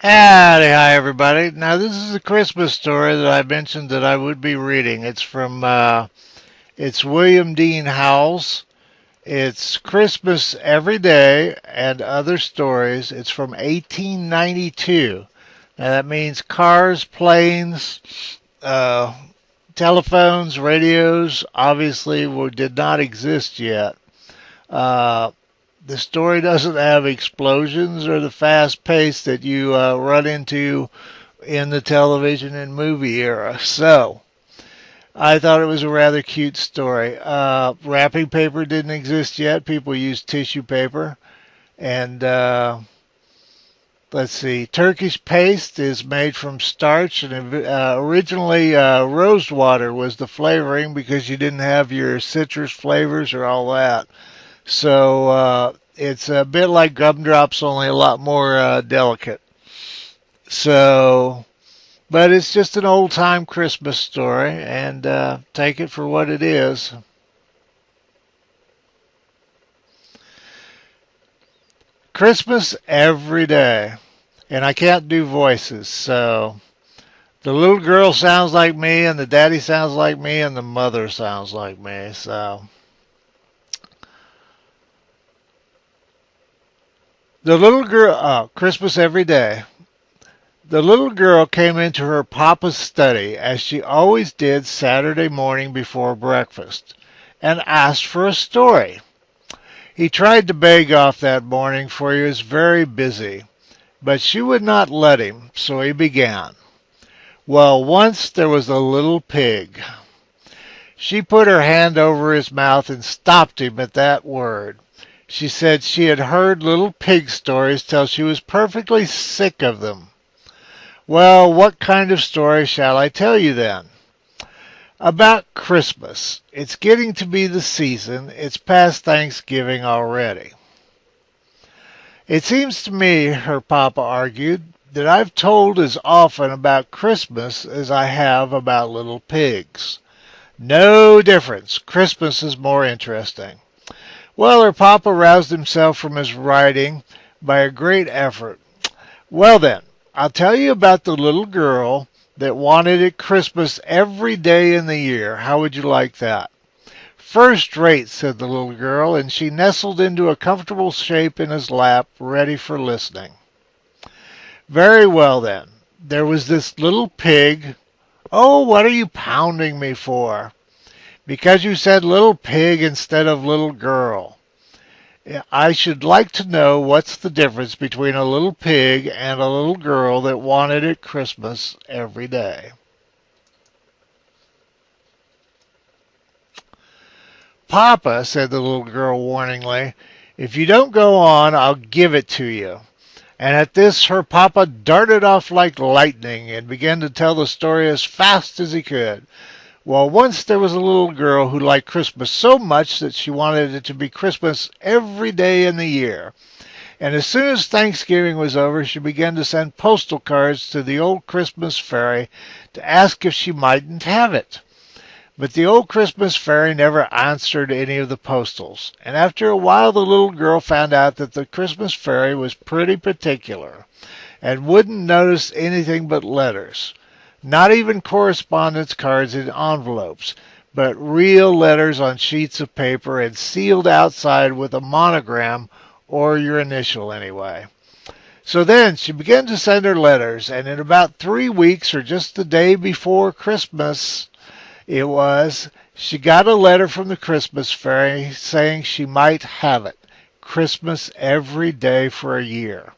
Howdy, hi everybody. Now this is a Christmas story that I mentioned that I would be reading. It's William Dean Howells. It's Christmas Every Day and Other Stories. It's from 1892. Now that means cars, planes, uh, telephones, radios obviously did not exist yet. Uh, the story doesn't have explosions or the fast pace that you run into in the television and movie era. So I thought it was a rather cute story. Wrapping paper didn't exist yet. People used tissue paper. And let's see, Turkish paste is made from starch. And originally, rose water was the flavoring because you didn't have your citrus flavors or all that. So it's a bit like gumdrops, only a lot more delicate. So, but it's just an old time Christmas story, and take it for what it is. Christmas every day, and I can't do voices, so the little girl sounds like me, and the daddy sounds like me, and the mother sounds like me. So the little girl, Christmas every day. The little girl came into her papa's study, as she always did Saturday morning before breakfast, and asked for a story. He tried to beg off that morning, for he was very busy, but she would not let him, so he began. Well, once there was a little pig. She put her hand over his mouth and stopped him at that word. She said she had heard little pig stories till she was perfectly sick of them. Well, what kind of story shall I tell you then? About Christmas. It's getting to be the season. It's past Thanksgiving already. It seems to me, her papa argued, that I've told as often about Christmas as I have about little pigs. No difference. Christmas is more interesting. Well, her papa roused himself from his writing by a great effort. Well then, I'll tell you about the little girl that wanted it Christmas every day in the year. How would you like that? First rate, said the little girl, and she nestled into a comfortable shape in his lap, ready for listening. Very well then. There was this little pig. Oh, what are you pounding me for? Because you said little pig instead of little girl. I should like to know what's the difference between a little pig and a little girl that wanted it Christmas every day. Papa, said the little girl warningly, if you don't go on, I'll give it to you. And at this her papa darted off like lightning and began to tell the story as fast as he could. Well, once there was a little girl who liked Christmas so much that she wanted it to be Christmas every day in the year. And as soon as Thanksgiving was over, she began to send postal cards to the old Christmas fairy to ask if she mightn't have it. But the old Christmas fairy never answered any of the postals. And after a while, the little girl found out that the Christmas fairy was pretty particular and wouldn't notice anything but letters. Not even correspondence cards in envelopes, but real letters on sheets of paper and sealed outside with a monogram or your initial anyway. So then she began to send her letters, and in about 3 weeks or just the day before Christmas it was, she got a letter from the Christmas fairy saying she might have it, Christmas every day for a year.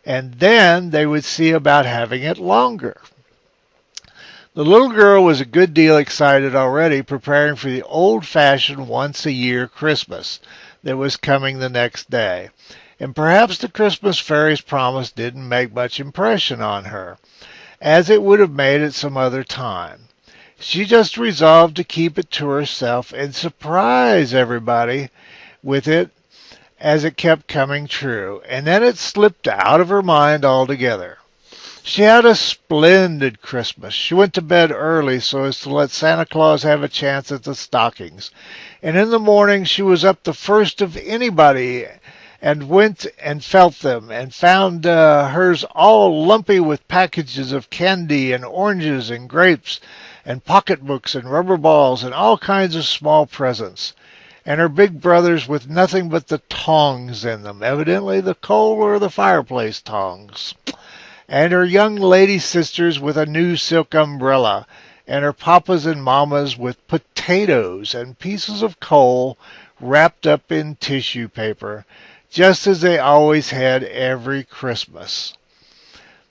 And then they would see about having it longer. The little girl was a good deal excited already, preparing for the old-fashioned once-a-year Christmas that was coming the next day. And perhaps the Christmas fairy's promise didn't make much impression on her, as it would have made at some other time. She just resolved to keep it to herself and surprise everybody with it as it kept coming true, and then it slipped out of her mind altogether. She had a splendid Christmas. She went to bed early so as to let Santa Claus have a chance at the stockings. And in the morning she was up the first of anybody and went and felt them and found hers all lumpy with packages of candy and oranges and grapes and pocketbooks and rubber balls and all kinds of small presents, and her big brothers with nothing but the tongs in them, evidently the coal or the fireplace tongs, and her young lady sisters with a new silk umbrella, and her papas and mamas with potatoes and pieces of coal wrapped up in tissue paper, just as they always had every Christmas.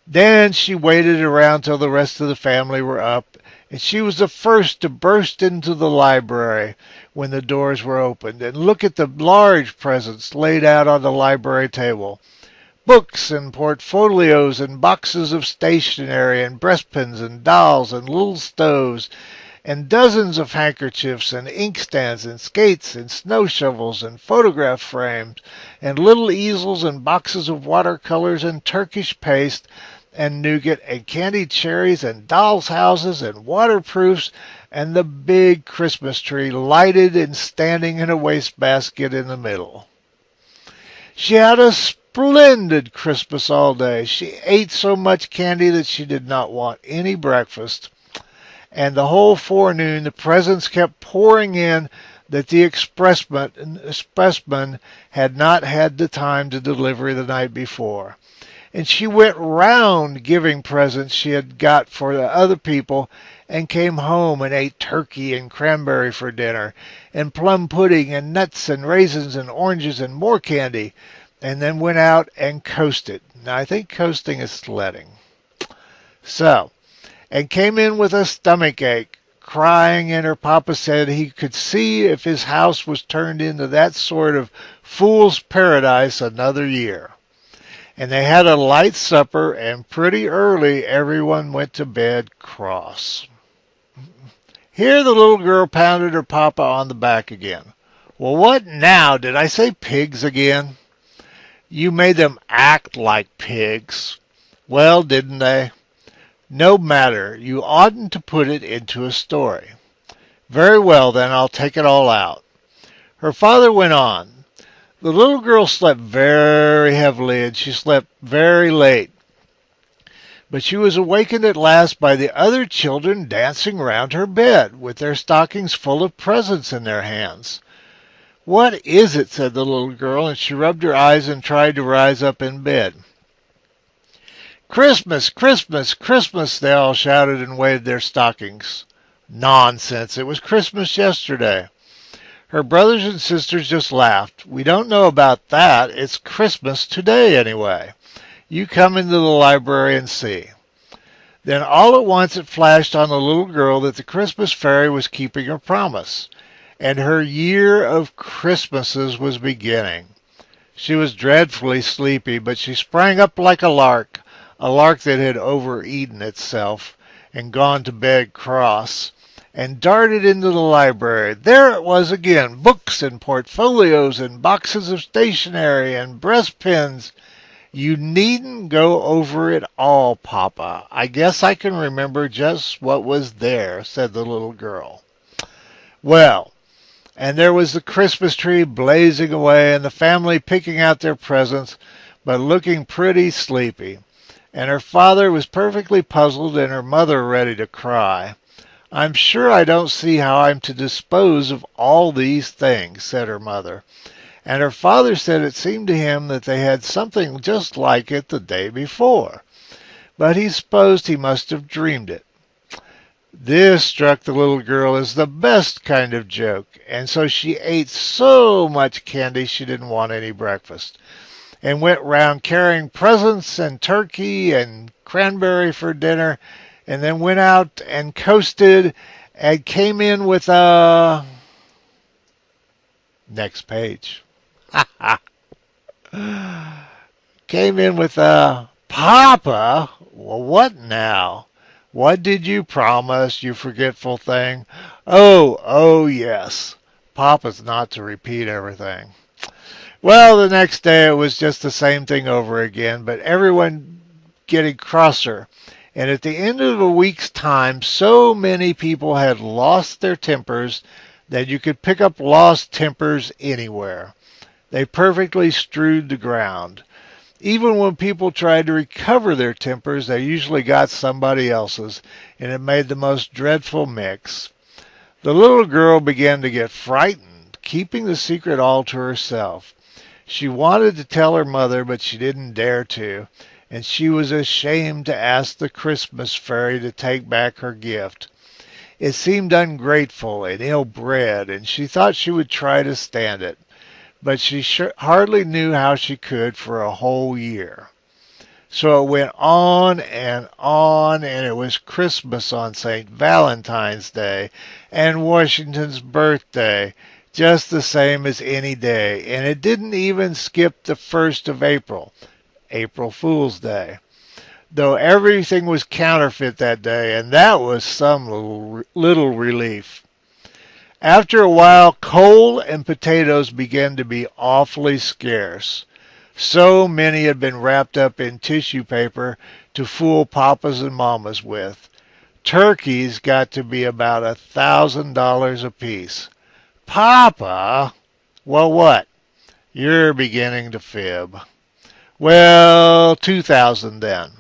Then she waited around till the rest of the family were up, and she was the first to burst into the library when the doors were opened and look at the large presents laid out on the library table. Books and portfolios and boxes of stationery and breastpins and dolls and little stoves and dozens of handkerchiefs and inkstands and skates and snow shovels and photograph frames and little easels and boxes of watercolors and Turkish paste and nougat and candied cherries and dolls' houses and waterproofs and the big Christmas tree lighted and standing in a wastebasket in the middle. She had a splendid Christmas all day. She ate so much candy that she did not want any breakfast, and the whole forenoon the presents kept pouring in that the expressman had not had the time to deliver the night before. And she went round giving presents she had got for the other people, and came home and ate turkey and cranberry for dinner, and plum pudding and nuts and raisins and oranges and more candy, and then went out and coasted. Now, I think coasting is sledding. So, and came in with a stomach ache, crying, and her papa said he could see if his house was turned into that sort of fool's paradise another year. And they had a light supper, and pretty early everyone went to bed cross. Here the little girl pounded her papa on the back again. Well, what now? Did I say pigs again? You made them act like pigs. Well, didn't they? No matter. You oughtn't to put it into a story. Very well, then, I'll take it all out. Her father went on. The little girl slept very heavily, and she slept very late. But she was awakened at last by the other children dancing round her bed, with their stockings full of presents in their hands. What is it? Said the little girl, and she rubbed her eyes and tried to rise up in bed. Christmas, Christmas, Christmas, they all shouted and waved their stockings. Nonsense, it was Christmas yesterday. Her brothers and sisters just laughed. We don't know about that. It's Christmas today anyway. You come into the library and see. Then all at once it flashed on the little girl that the Christmas fairy was keeping her promise, and her year of Christmases was beginning. She was dreadfully sleepy, but she sprang up like a lark that had overeaten itself and gone to bed cross, and darted into the library. There it was again, books and portfolios and boxes of stationery and breastpins. You needn't go over it all, Papa. I guess I can remember just what was there, said the little girl. Well, and there was the Christmas tree blazing away and the family picking out their presents, but looking pretty sleepy. And her father was perfectly puzzled and her mother ready to cry. I'm sure I don't see how I'm to dispose of all these things, said her mother. And her father said it seemed to him that they had something just like it the day before, but he supposed he must have dreamed it. This struck the little girl as the best kind of joke, and so she ate so much candy she didn't want any breakfast, and went round carrying presents and turkey and cranberry for dinner, and then went out and coasted and came in with a... Next page. Came in with a... Papa? Well, what now? What did you promise, you forgetful thing? Oh, yes. Papa's not to repeat everything. Well, the next day it was just the same thing over again, but everyone getting crosser. And at the end of a week's time, so many people had lost their tempers that you could pick up lost tempers anywhere. They perfectly strewed the ground. Even when people tried to recover their tempers, they usually got somebody else's, and it made the most dreadful mix. The little girl began to get frightened, keeping the secret all to herself. She wanted to tell her mother, but she didn't dare to, and she was ashamed to ask the Christmas fairy to take back her gift. It seemed ungrateful and ill-bred, and she thought she would try to stand it, but she hardly knew how she could for a whole year. So it went on, and it was Christmas on St. Valentine's Day and Washington's birthday, just the same as any day, and it didn't even skip the 1st of April, April Fool's Day, though everything was counterfeit that day, and that was some little relief. After a while, coal and potatoes began to be awfully scarce. So many had been wrapped up in tissue paper to fool papas and mamas with. Turkeys got to be about $1,000 apiece. Papa? Well, what? You're beginning to fib. Well, 2,000 then.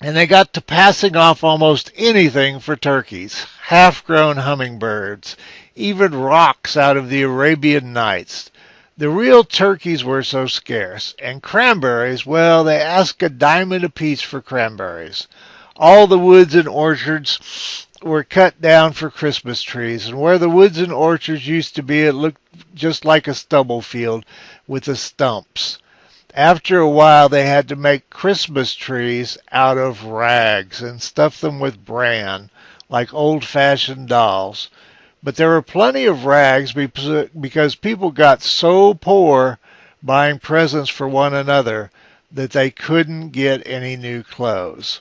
And they got to passing off almost anything for turkeys, half-grown hummingbirds, even rocks out of the Arabian Nights. The real turkeys were so scarce, and cranberries, well, they asked a diamond apiece for cranberries. All the woods and orchards were cut down for Christmas trees, and where the woods and orchards used to be, it looked just like a stubble field with the stumps. After a while, they had to make Christmas trees out of rags and stuff them with bran, like old-fashioned dolls. But there were plenty of rags because people got so poor buying presents for one another that they couldn't get any new clothes.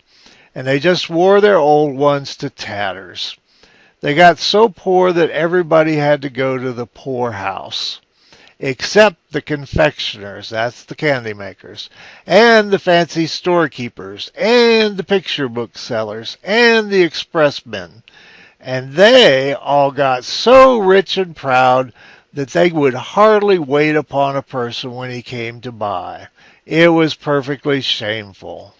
And they just wore their old ones to tatters. They got so poor that everybody had to go to the poorhouse, except the confectioners, that's the candy makers, and the fancy storekeepers, and the picture book sellers, and the expressmen. And they all got so rich and proud that they would hardly wait upon a person when he came to buy. It was perfectly shameful.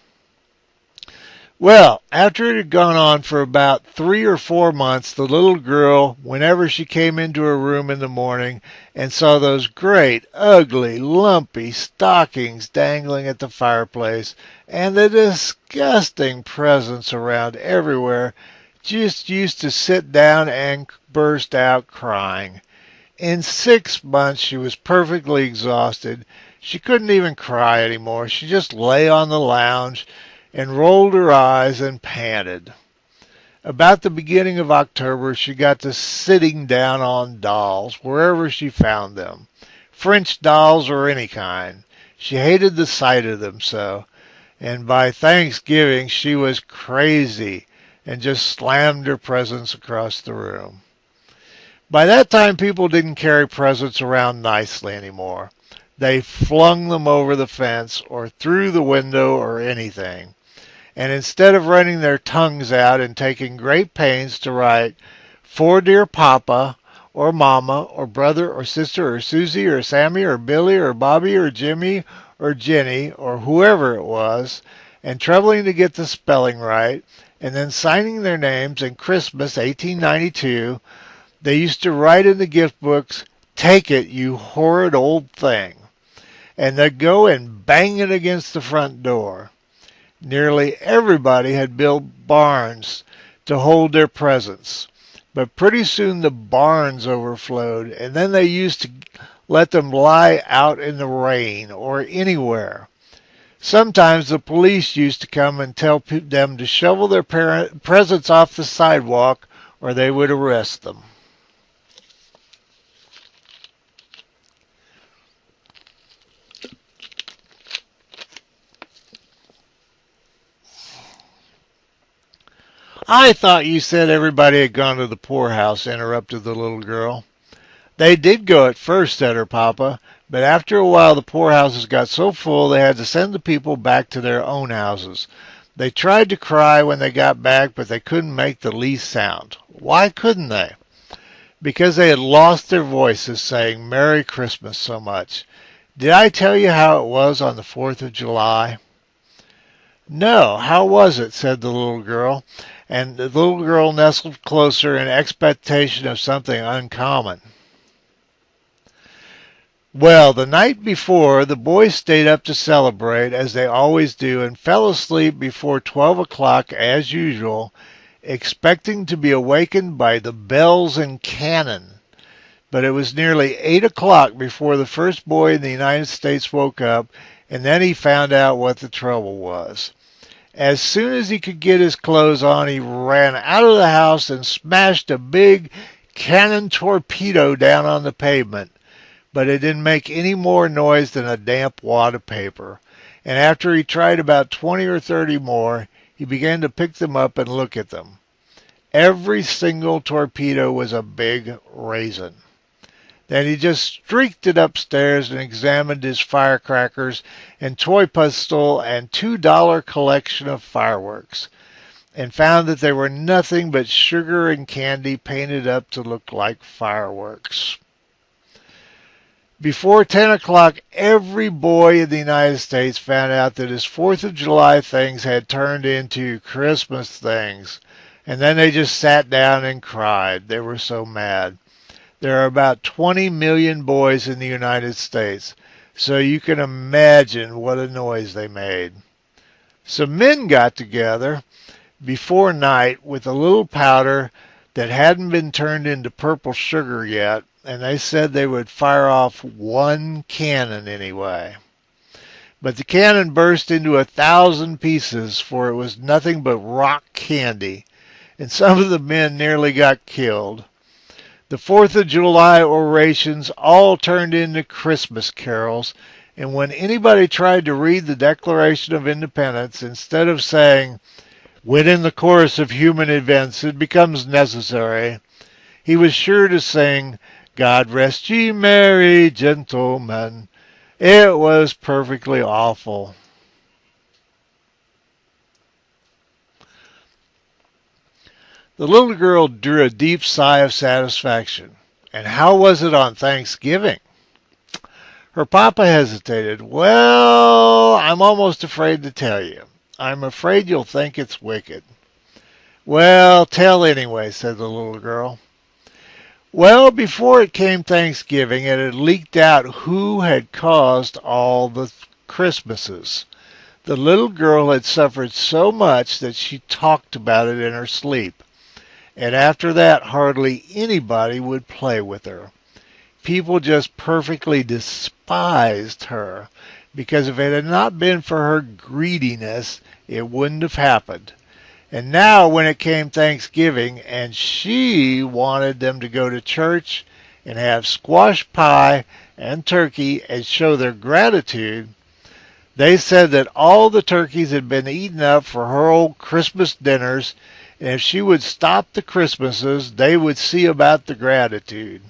Well, after it had gone on for about 3 or 4 months, the little girl, whenever she came into her room in the morning and saw those great, ugly, lumpy stockings dangling at the fireplace and the disgusting presents around everywhere, just used to sit down and burst out crying. In 6 months, she was perfectly exhausted. She couldn't even cry anymore. She just lay on the lounge and rolled her eyes and panted. About the beginning of October, she got to sitting down on dolls, wherever she found them. French dolls or any kind. She hated the sight of them so. And by Thanksgiving, she was crazy and just slammed her presents across the room. By that time, people didn't carry presents around nicely anymore. They flung them over the fence or through the window or anything. And instead of running their tongues out and taking great pains to write, "For dear Papa," or Mama, or Brother, or Sister, or Susie, or Sammy, or Billy, or Bobby, or Jimmy, or Jenny, or whoever it was, and troubling to get the spelling right, and then signing their names in Christmas 1892, they used to write in the gift books, "Take it, you horrid old thing," and they'd go and bang it against the front door. Nearly everybody had built barns to hold their presents, but pretty soon the barns overflowed, and then they used to let them lie out in the rain or anywhere. Sometimes the police used to come and tell them to shovel their presents off the sidewalk or they would arrest them. "I thought you said everybody had gone to the poorhouse," interrupted the little girl. "They did go at first," said her papa, "but after a while the poorhouses got so full they had to send the people back to their own houses. They tried to cry when they got back, but they couldn't make the least sound." "Why couldn't they?" because they had lost their voices saying Merry Christmas so much. Did I tell you how it was on the 4th of July? No, how was it? Said the little girl, and the little girl nestled closer in expectation of something uncommon. Well, the night before, the boys stayed up to celebrate, as they always do, and fell asleep before 12 o'clock as usual, expecting to be awakened by the bells and cannon. But it was nearly 8 o'clock before the first boy in the United States woke up, and then he found out what the trouble was. As soon as he could get his clothes on, he ran out of the house and smashed a big cannon torpedo down on the pavement. But it didn't make any more noise than a damp wad of paper. And after he tried about 20 or 30 more, he began to pick them up and look at them. Every single torpedo was a big raisin. Then he just streaked it upstairs and examined his firecrackers and toy pistol and $2 collection of fireworks, and found that they were nothing but sugar and candy painted up to look like fireworks. Before 10 o'clock, every boy in the United States found out that his 4th of July things had turned into Christmas things, and then they just sat down and cried. They were so mad. There are about 20 million boys in the United States, so you can imagine what a noise they made. Some men got together before night with a little powder that hadn't been turned into purple sugar yet, and they said they would fire off one cannon anyway. But the cannon burst into 1,000 pieces, for it was nothing but rock candy, and some of the men nearly got killed. The 4th of July orations all turned into Christmas carols, and when anybody tried to read the Declaration of Independence, instead of saying, "When in the course of human events it becomes necessary," he was sure to sing, "God rest ye merry gentlemen." It was perfectly awful. The little girl drew a deep sigh of satisfaction. And how was it on Thanksgiving? Her papa hesitated. Well, I'm almost afraid to tell you. I'm afraid you'll think it's wicked. Well, tell anyway, said the little girl. Well, before it came Thanksgiving, it had leaked out who had caused all the Christmases. The little girl had suffered so much that she talked about it in her sleep. And after that, hardly anybody would play with her. People just perfectly despised her, because if it had not been for her greediness, it wouldn't have happened. And now when it came Thanksgiving and she wanted them to go to church and have squash pie and turkey and show their gratitude, they said that all the turkeys had been eaten up for her old Christmas dinners, and if she would stop the Christmases, they would see about the gratitude.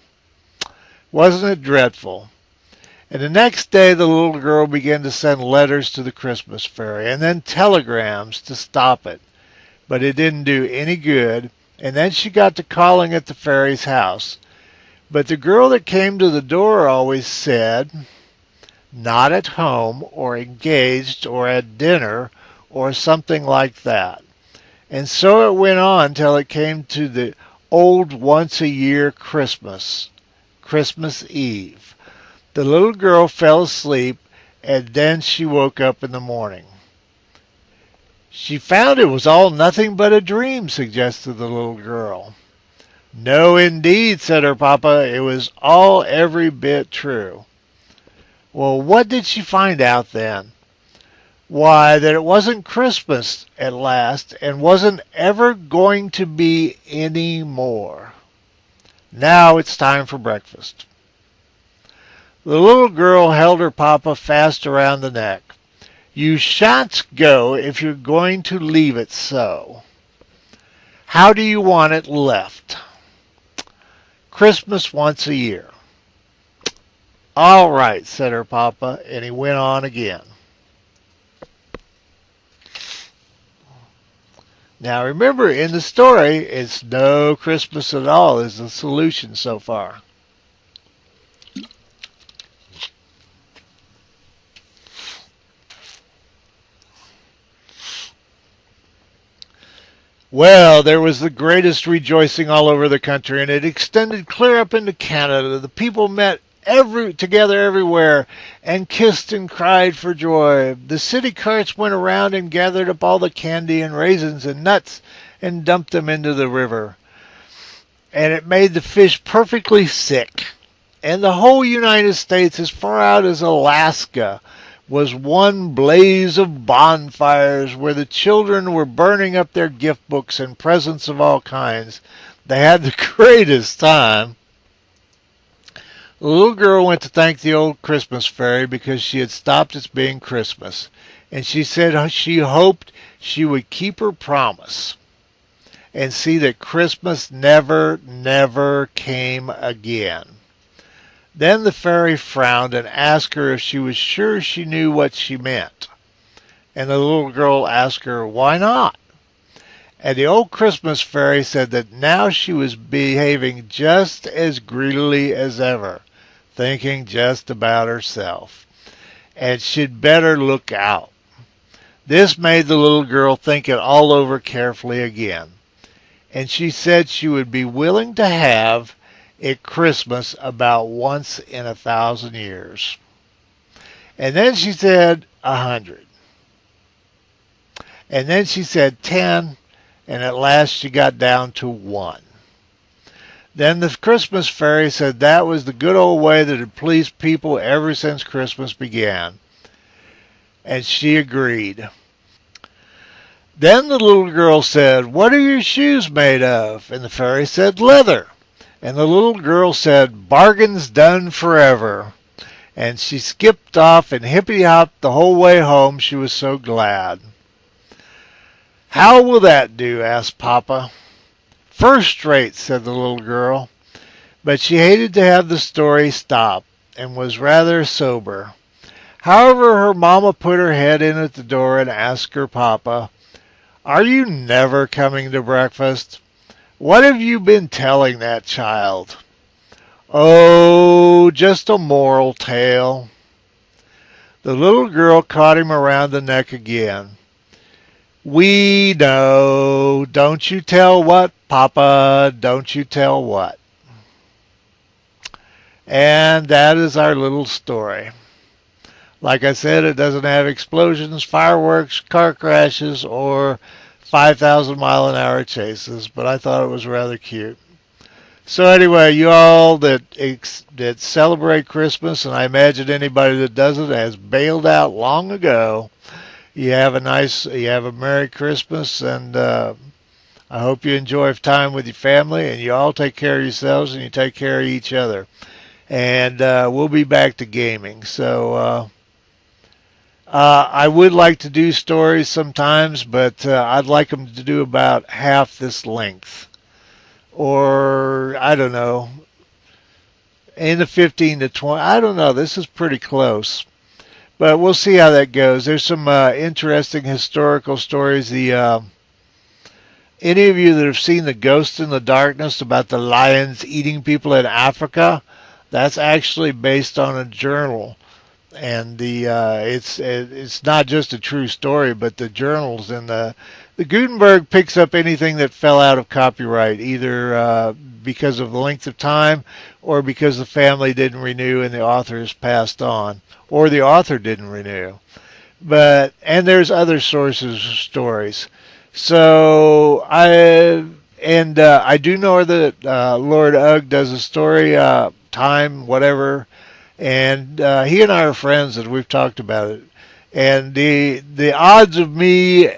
Wasn't it dreadful? And the next day the little girl began to send letters to the Christmas fairy and then telegrams to stop it. But it didn't do any good, and then she got to calling at the fairy's house. But the girl that came to the door always said, "Not at home," or "engaged," or "at dinner," or something like that. And so it went on till it came to the old once-a-year Christmas, Christmas Eve. The little girl fell asleep, and then she woke up in the morning. She found it was all nothing but a dream, suggested the little girl. No, indeed, said her papa. It was all every bit true. Well, what did she find out then? Why, that it wasn't Christmas at last, and wasn't ever going to be any more. Now it's time for breakfast. The little girl held her papa fast around the neck. You shan't go if you're going to leave it so. How do you want it left? Christmas once a year. All right, said her papa, and he went on again. Now remember, in the story, it's no Christmas at all is the solution so far. Well, there was the greatest rejoicing all over the country, and it extended clear up into Canada. The people met together everywhere and kissed and cried for joy. The city carts went around and gathered up all the candy and raisins and nuts and dumped them into the river. And it made the fish perfectly sick. And the whole United States, as far out as Alaska, was one blaze of bonfires where the children were burning up their gift books and presents of all kinds. They had the greatest time. The little girl went to thank the old Christmas fairy because she had stopped its being Christmas, and she said she hoped she would keep her promise and see that Christmas never, never came again. Then the fairy frowned and asked her if she was sure she knew what she meant. And the little girl asked her, why not? And the old Christmas fairy said that now she was behaving just as greedily as ever, thinking just about herself, and she'd better look out. This made the little girl think it all over carefully again, and she said she would be willing to have at Christmas about once in 1,000 years. And then she said 100. And then she said 10, and at last she got down to 1. Then the Christmas fairy said that was the good old way that had pleased people ever since Christmas began. And she agreed. Then the little girl said, what are your shoes made of? And the fairy said, leather. And the little girl said, bargain's done forever. And she skipped off and hippity-hopped the whole way home. She was so glad. How will that do? Asked Papa. First rate, said the little girl. But she hated to have the story stop and was rather sober. However, her mama put her head in at the door and asked her papa, are you never coming to breakfast? What have you been telling that child? Oh, just a moral tale. The little girl caught him around the neck again. We know. Don't you tell what, Papa? Don't you tell what? And that is our little story. Like I said, it doesn't have explosions, fireworks, car crashes, or 5,000-mile-an-hour chases, but I thought it was rather cute. So anyway, you all that celebrate Christmas, and I imagine anybody that doesn't has bailed out long ago, you have a Merry Christmas, and I hope you enjoy time with your family, and you all take care of yourselves, and you take care of each other. And we'll be back to gaming. So I would like to do stories sometimes, but I'd like them to do about half this length. Or, I don't know, in the 15 to 20. I don't know. This is pretty close. But we'll see how that goes. There's some interesting historical stories. Any of you that have seen The Ghost in the Darkness about the lions eating people in Africa, that's actually based on a journal. And it's not just a true story, but the journals and the Gutenberg picks up anything that fell out of copyright, either because of the length of time or because the family didn't renew and the author has passed on, or the author didn't renew. And there's other sources of stories. So I do know that Lord Ugg does a story, time, whatever. And he and I are friends, and we've talked about it. And the odds of the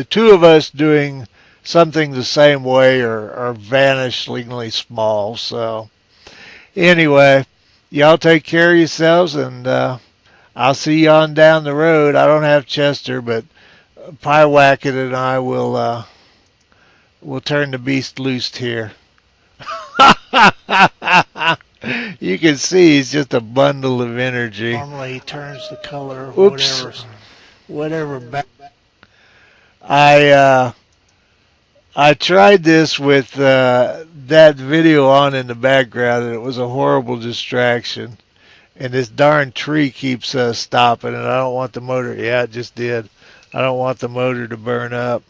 two of us doing something the same way are vanishingly small. So anyway, y'all take care of yourselves, and I'll see you on down the road. I don't have Chester, but Pie Wacket and I will turn the beast loose here. You can see he's just a bundle of energy. Normally he turns the color of Oops. whatever back. I I tried this with that video on in the background, and it was a horrible distraction. And this darn tree keeps stopping, and I don't want the motor. Yeah, it just did. I don't want the motor to burn up.